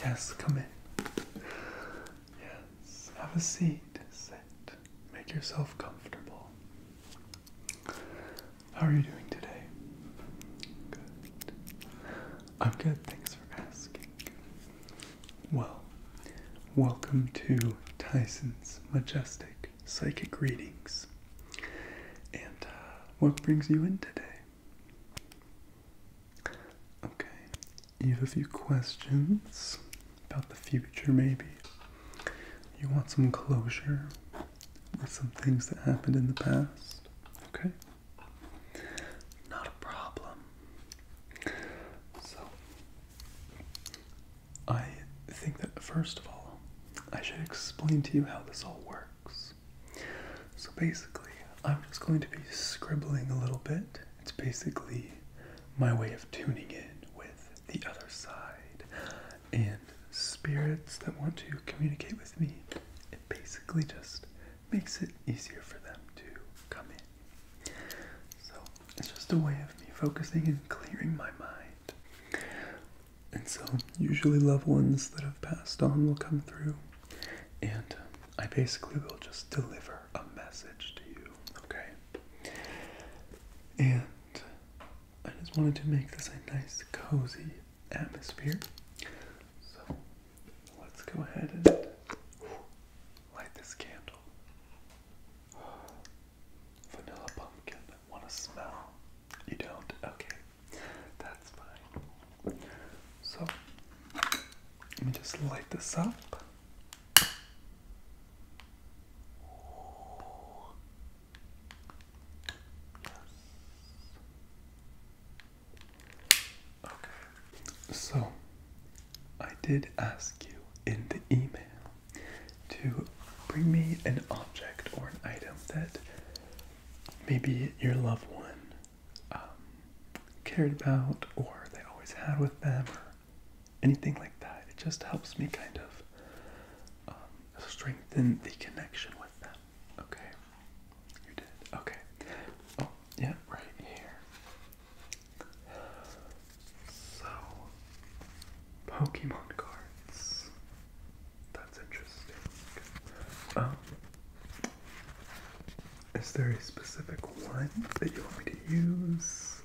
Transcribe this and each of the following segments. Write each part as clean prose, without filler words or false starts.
Yes, come in. Yes, have a seat. Sit. Make yourself comfortable. How are you doing today? Good. I'm good, thanks for asking. Well, welcome to Tyson's Majestic Psychic Readings. And what brings you in today? Okay, you have a few questions about the future, maybe. You want some closure with some things that happened in the past, okay? Not a problem. So, I think that first of all, I should explain to you how this all works. So basically, I'm just going to be scribbling a little bit. It's basically my way of tuning in with the other side and spirits that want to communicate with me. It basically just makes it easier for them to come in. So it's just a way of me focusing and clearing my mind. And so usually loved ones that have passed on will come through, and I basically will just deliver a message to you, okay? And I just wanted to make this a nice, cozy atmosphere. So let's go ahead and light this candle. Vanilla pumpkin. Want to smell? You don't? Okay. That's fine. So let me just light this up. So, I did ask you in the email to bring me an object or an item that maybe your loved one cared about, or they always had with them, or anything like that. It just helps me kind of strengthen the connection with them. Okay? You did? Okay. Oh, yeah, right here. So, Pokemon cards. That's interesting. Is there a specific one that you want me to use?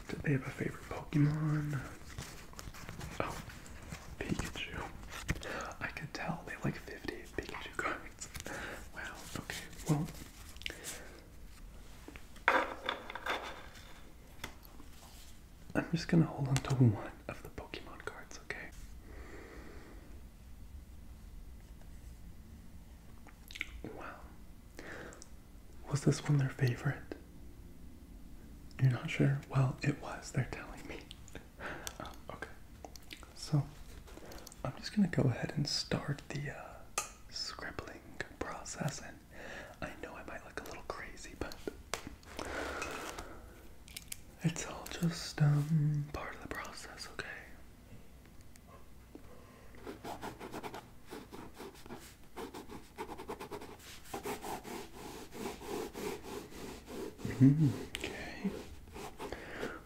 Do they have a favorite Pokemon? Oh, Pikachu. I could tell they like 50 Pikachu cards. Wow, okay, well. I'm just gonna hold on to one of the Pokemon cards, okay? Wow. Was this one their favorite? You're not sure? Well, it was, they're telling me. Okay. So, I'm just gonna go ahead and start the scribbling process, and I know I might look a little crazy, but it's all just part of the process, okay? Okay.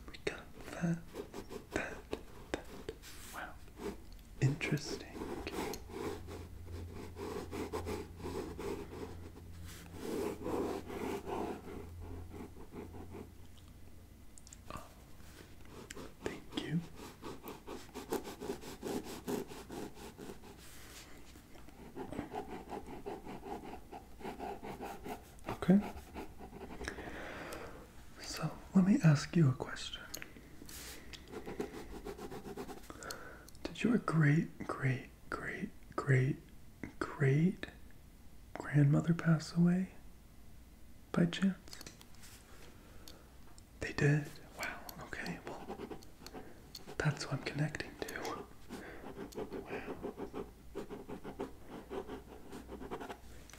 We got that. Wow. Interesting. Thank you. Okay. So, let me ask you a question. Did your great grandmother pass away by chance? They did? Wow, okay, well, that's who I'm connecting to. Wow.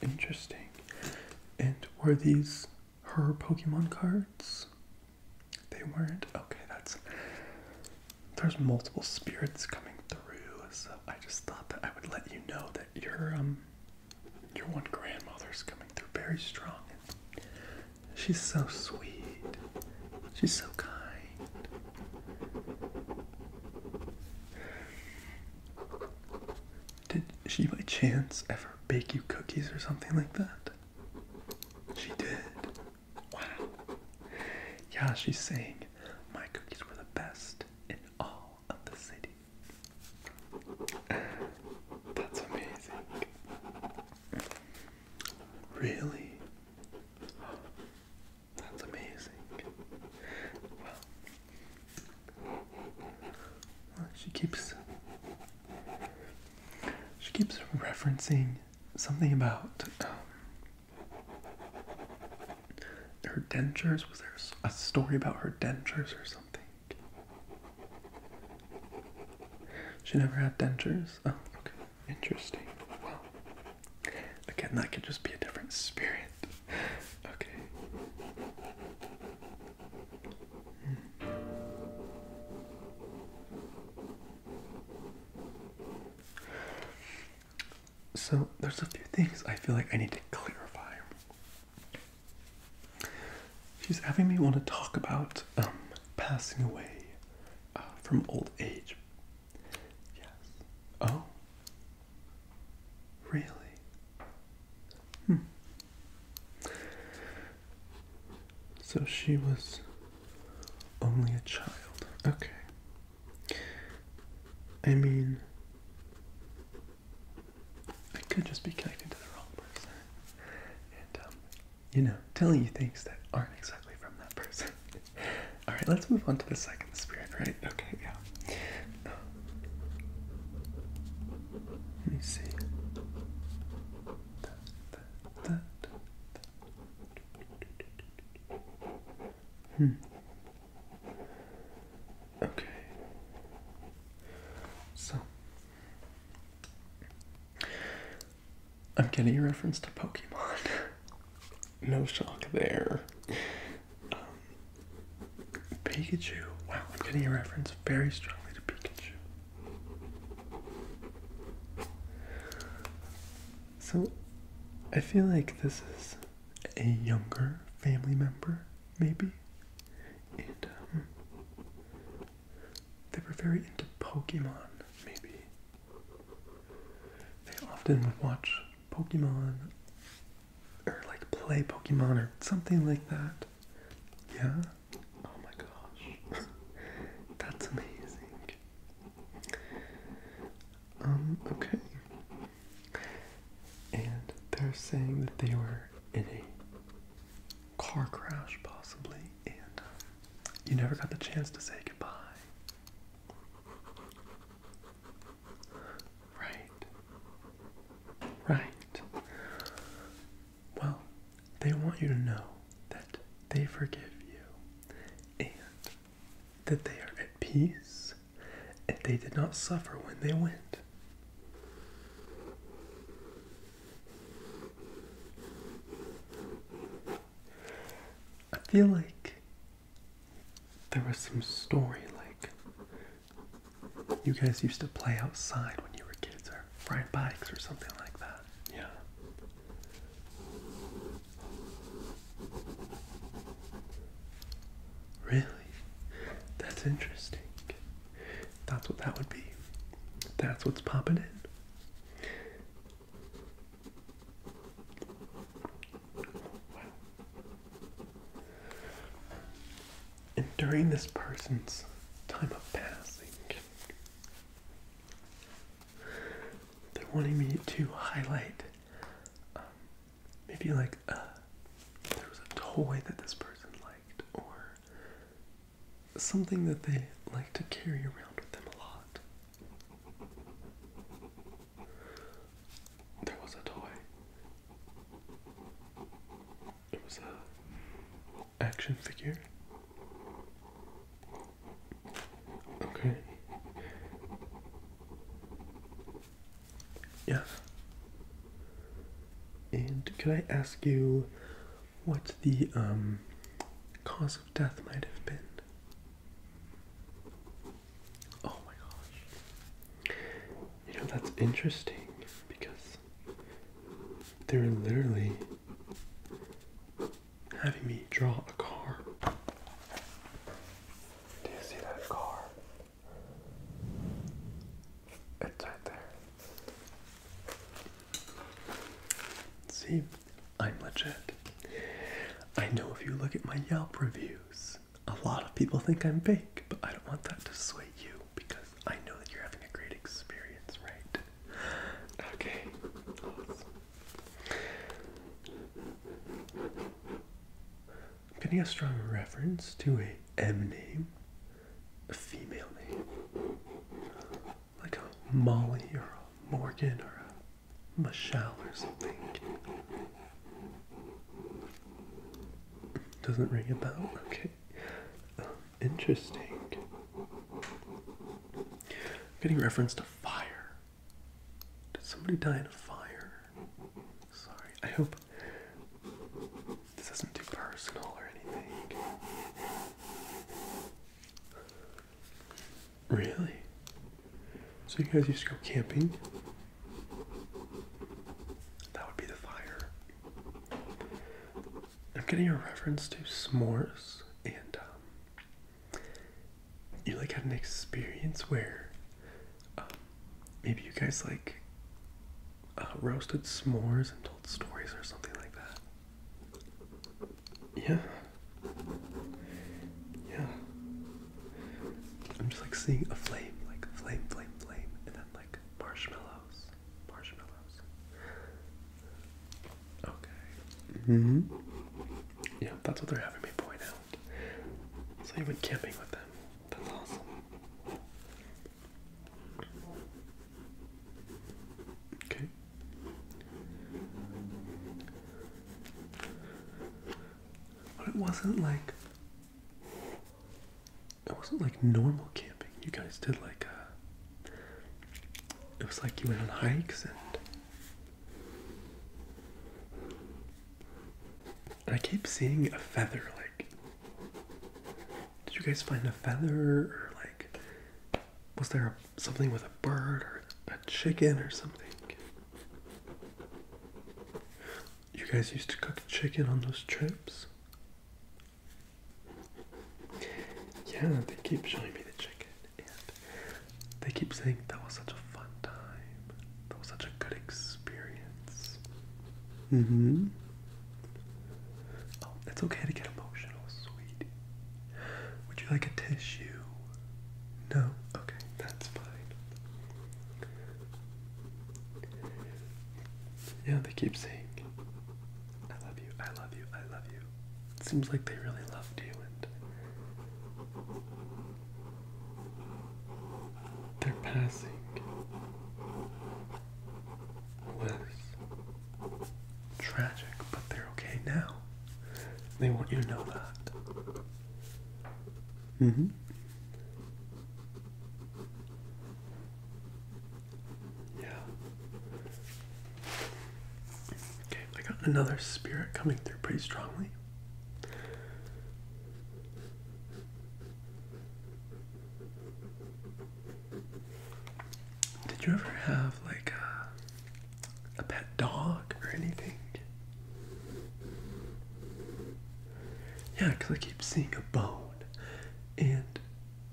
Interesting. And were these her Pokemon cards? They weren't? Okay, there's multiple spirits coming through, so I just thought that I would let you know that your one grandmother's coming through very strong. She's so sweet. She's so kind. chance ever bake you cookies or something like that? She did. Wow. Yeah, she's saying my cookies were the best in all of the city. That's amazing. Really? That's amazing. Well, she keeps referencing something about her dentures. Was there a story about her dentures or something? She never had dentures? Oh, okay. Interesting. Well, again, that could just be a different spirit. Okay. So, there's a few things I feel like I need to clarify. She's having me want to talk about passing away from old age. Yes. Oh. Really? So she was only a child. Okay. I mean, I could just be connecting to the wrong person. And, telling you things that aren't exactly from that person. Alright, let's move on to the second spirit, right? Okay, yeah. Let me see. Okay. So, I'm getting a reference to Pokemon. No shock there. Pikachu. Wow, I'm getting a reference very strongly to Pikachu. So, I feel like this is a younger family member, maybe. And, they were very into Pokemon, maybe. They often would watch Pokemon, or like play Pokemon, or something like that. Yeah? Oh my gosh. That's amazing. Okay. And they're saying that they were in a car crash, possibly, and you never got the chance to say goodbye. Right. Well, they want you to know that they forgive you and that they are at peace and they did not suffer when they went. I feel like there was some story like you guys used to play outside when you were kids or ride bikes or something like that. Yeah. Really? That's interesting. That's what that would be. That's what's popping in. And during this person's time of passing, they're wanting me to highlight maybe like there was a toy that this person liked or something that they like to carry around with them a lot. There was a toy. It was a action figure. Okay. Yeah. And could I ask you what the cause of death might have been? Oh my gosh. You know, that's interesting because they're literally having me draw a car. Do you see that car? It's right there. look at my Yelp reviews. A lot of people think I'm fake, but I don't want that to sway you because I know that you're having a great experience, right? Okay, awesome. I'm getting a strong reference to a M name, a female name, like a Molly or a Morgan or a Michelle or something. Doesn't ring a bell? Okay. Interesting. Getting reference to fire. Did somebody die in a fire? Sorry. I hope this isn't too personal or anything. Really? So you guys used to go camping? That would be the fire. I'm getting a reference to s'mores, and you like had an experience where maybe you guys like roasted s'mores and told stories or something like that. Yeah. Yeah. I'm just like seeing a flame, like flame, flame, flame, and then like marshmallows. Marshmallows. Okay. Mm-hmm. Yeah, that's what they're having me point out. So you went camping with them. That's awesome. Okay. But it wasn't like normal camping. You guys did like it was like you went on hikes and I keep seeing a feather, like, did you guys find a feather, or like, was there something with a bird, or a chicken, or something? You guys used to cook chicken on those trips? Yeah, they keep showing me the chicken, and they keep saying that was such a fun time, that was such a good experience. Mm-hmm. It's okay to get emotional, sweetie. Would you like a tissue? No? Okay, that's fine. Yeah, they keep saying, I love you, I love you, I love you. It seems like they really loved you, and their passing was tragic, but they're okay now. They want you to know that. Mm-hmm. Yeah. Okay, I got another spirit coming through pretty strongly. Did you ever have like a pet dog or anything? Yeah, because I keep seeing a bone. And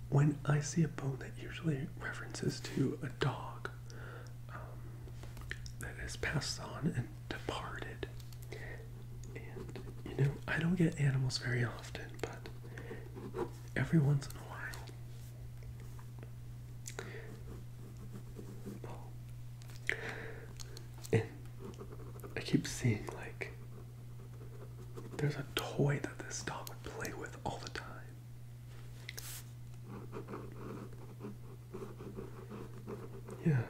when I see a bone, that usually references to a dog that has passed on and departed. And, you know, I don't get animals very often, but every once in a while. Oh. And I keep seeing, like, there's a toy that this dog would play with all the time. Yeah.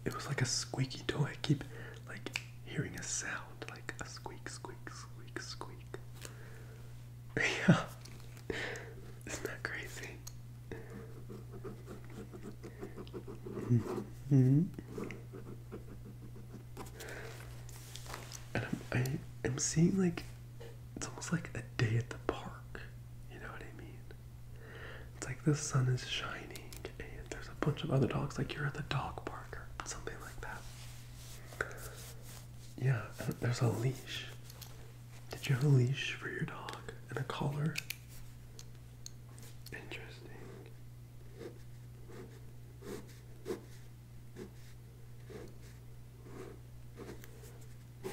It was like a squeaky toy. I keep, like, hearing a sound, like a squeak, squeak, squeak, squeak. Yeah. Isn't that crazy? Mm-hmm. And I'm seeing, like, it's almost like a day at the park. You know what I mean? It's like the sun is shining and there's a bunch of other dogs, like you're at the dog park or something like that. Yeah, and there's a leash. Did you have a leash for your dog and a collar? Interesting. Yeah,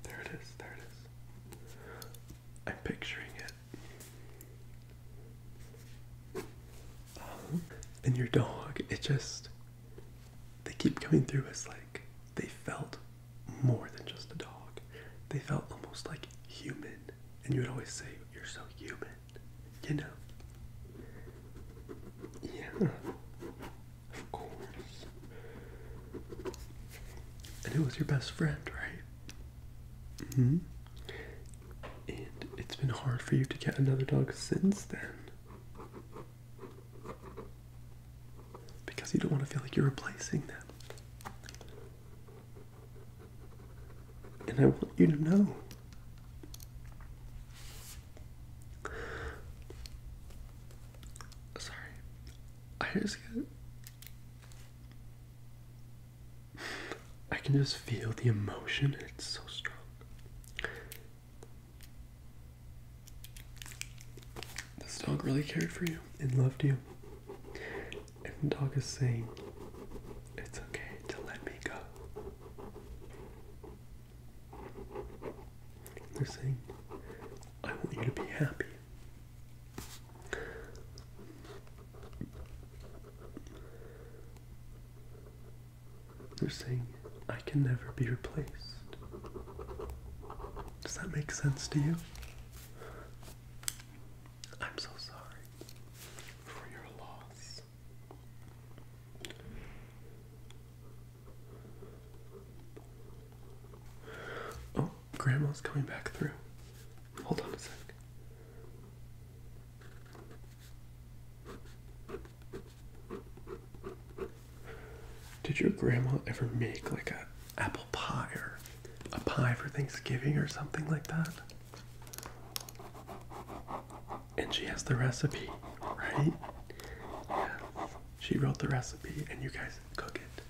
there it is, there it is. I'm and your dog, they keep coming through as like, they felt more than just a dog. They felt almost like human. And you would always say, you're so human, you know? Yeah, of course. And it was your best friend, right? Mm-hmm. And it's been hard for you to get another dog since then. Because you don't want to feel like you're replacing them. And I want you to know. Sorry. I can just feel the emotion. It's so strong. This dog really cared for you and loved you. And the dog is saying, it's okay to let me go. They're saying, I want you to be happy. They're saying, I can never be replaced. Does that make sense to you? I'm so sorry for your loss. Oh, Grandma's coming back through. Hold on a sec. Did your grandma ever make like a apple pie or a pie for Thanksgiving or something like that? And she has the recipe, right? Yes. She wrote the recipe and you guys cook it.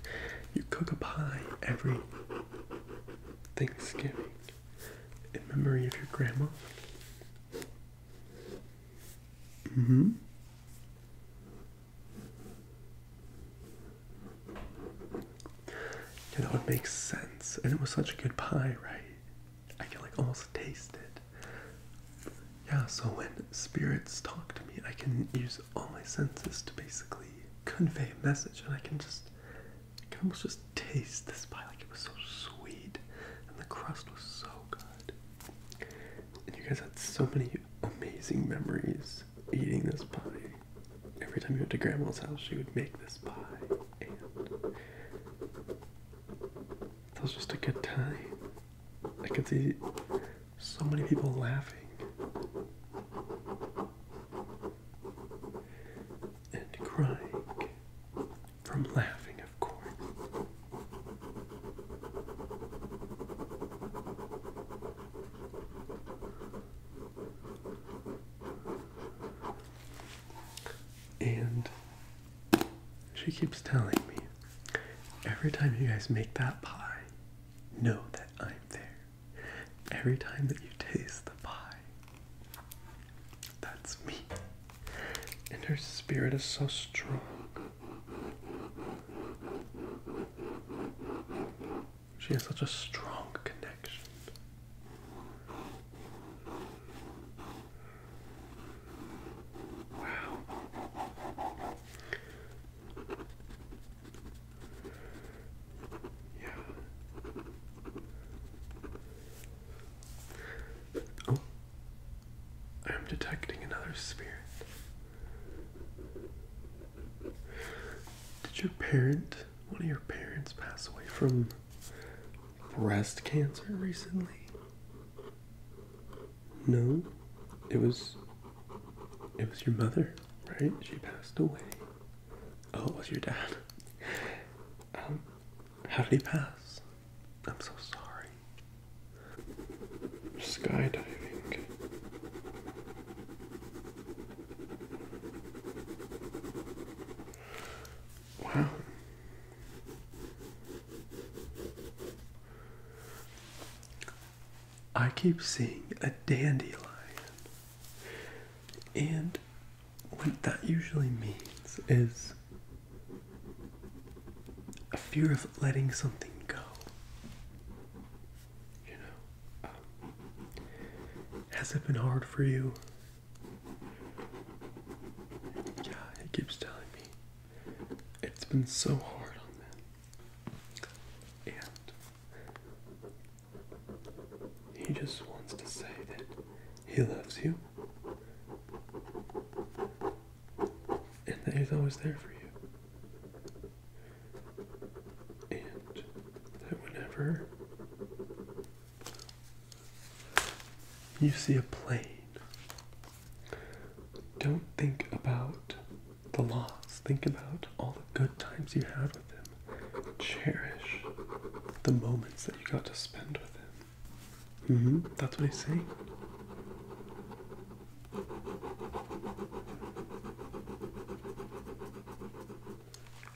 You cook a pie every Thanksgiving in memory of your grandma. Mm-hmm. Yeah, that would make sense. And it was such a good pie, right? I can like almost taste it. Yeah, so when spirits talk to me, I can use all my senses to basically convey a message, and I can almost just taste this pie. Like, it was so sweet, and the crust was so good. And you guys had so many amazing memories eating this pie. Every time you went to Grandma's house, she would make this pie, and that was just a good time. I could see so many people laughing. And crying. From laughing, of course. And she keeps telling me, every time you guys make that pie, know that I'm there. Every time that you taste the pie, that's me. And her spirit is so strong. She has such a strong connection. Wow. Yeah. Oh, I'm detecting another spirit. Did one of your parents pass away from breast cancer recently? No? It was your mother, right? She passed away. Oh, it was your dad. How did he pass? I'm so sorry. Skydiving. Wow. I keep seeing a dandelion. And what that usually means is a fear of letting something go. You know, has it been hard for you? Yeah, it keeps telling me been so hard on them. And he just wants to say that he loves you. And that he's always there for you. And that whenever you see a plane, don't think about the loss. Think about all the good times you had with him. Cherish the moments that you got to spend with him. That's what he's saying.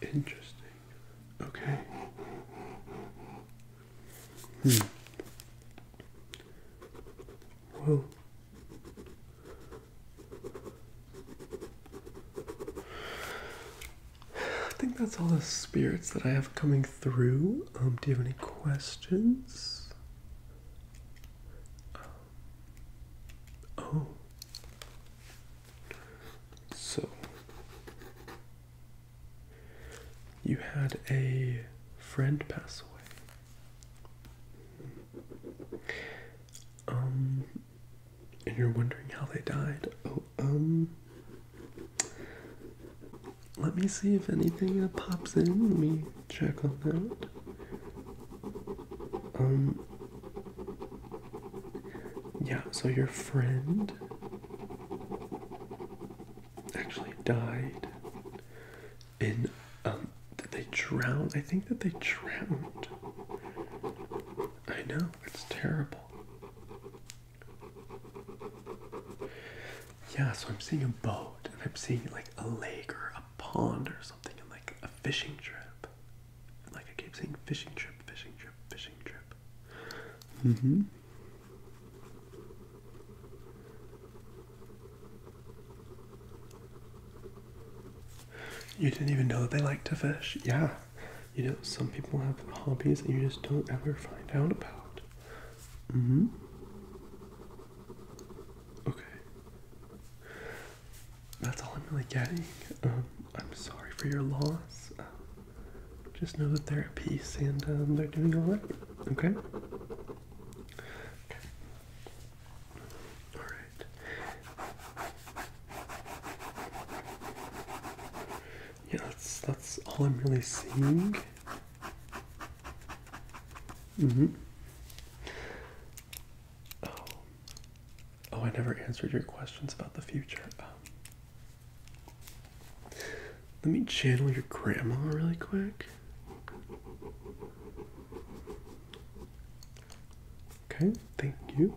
Interesting. Okay. Well, I think that's all the spirits that I have coming through. Do you have any questions? Oh. So, you had a friend pass away. And you're wondering how they died. Let me see if anything pops in. Let me check on that. Yeah, so your friend actually died in, did they drown? I think that they drowned. I know, it's terrible. Yeah, so I'm seeing a boat, and I'm seeing like a lake or a pond or something, and like a fishing trip. And like I keep saying fishing trip, fishing trip, fishing trip. You didn't even know that they like to fish? Yeah. You know, some people have hobbies that you just don't ever find out about. Okay. That's all I'm really getting. I'm sorry for your loss. Just know that they're at peace and they're doing all right. Okay? Okay. All right. Yeah, that's all I'm really seeing. Oh, I never answered your questions about the future. Let me channel your grandma really quick. Okay, thank you.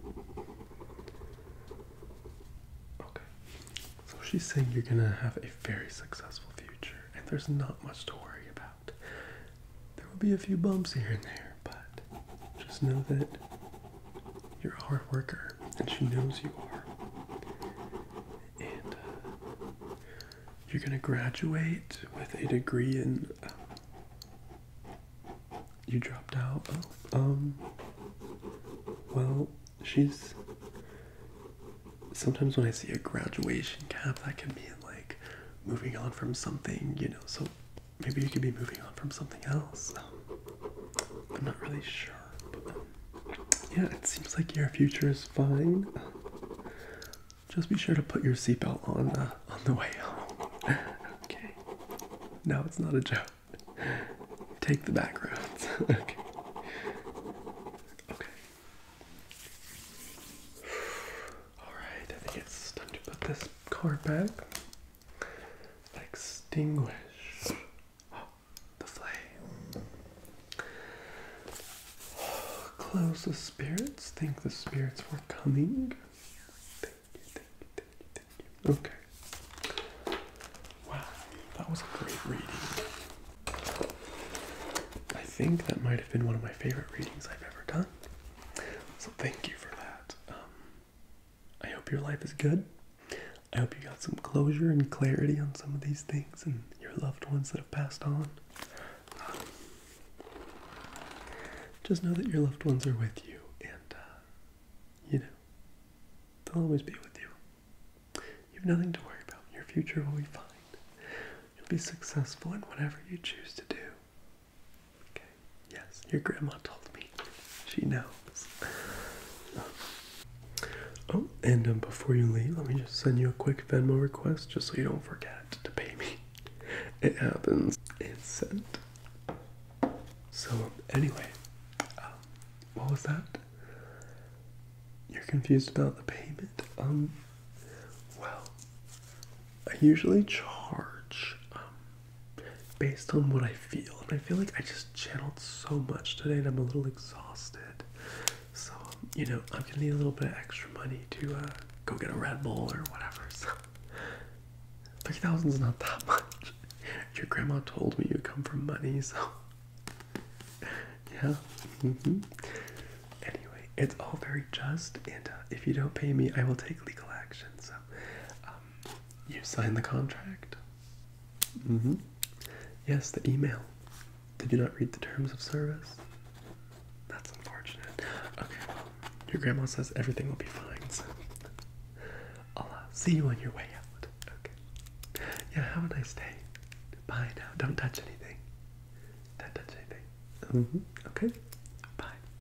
Okay, so she's saying you're gonna have a very successful future, and there's not much to worry about. There will be a few bumps here and there, but just know that you're a hard worker, and she knows you are. And you're gonna graduate with a degree in. You dropped out. Well, she's. Sometimes when I see a graduation cap, that can mean like moving on from something, you know. So maybe you could be moving on from something else. I'm not really sure, but yeah, it seems like your future is fine. Just be sure to put your seatbelt on the way home. Okay. No, it's not a joke. Take the back roads. Okay. Okay. Alright, I think it's time to put this card back. Extinguish the flame. Close the spirits. Think the spirits were coming. Thank you. Okay. Wow, that was a great reading. I think that might have been one of my favorite readings I've ever done. So thank you for that. I hope your life is good. I hope you got some closure and clarity on some of these things and your loved ones that have passed on. Just know that your loved ones are with you, and, you know, they'll always be with you. You have nothing to worry about. Your future will be fine. be successful in whatever you choose to do. Okay, yes, your grandma told me. She knows. Oh, and before you leave, let me just send you a quick Venmo request just so you don't forget to pay me. It happens. It's sent. So, anyway, what was that? You're confused about the payment? Well, I usually charge, based on what I feel. And I feel like I just channeled so much today and I'm a little exhausted. So, you know, I'm gonna need a little bit of extra money to, go get a Red Bull or whatever. So, 3,000 is not that much. Your grandma told me you come from money, so, yeah. Anyway, it's all very just, and if you don't pay me, I will take legal action. So, you signed the contract? Yes, the email. Did you not read the terms of service? That's unfortunate. Okay, well, your grandma says everything will be fine, so I'll see you on your way out. Okay. Yeah, have a nice day. Bye now. Don't touch anything. Don't touch anything. Okay.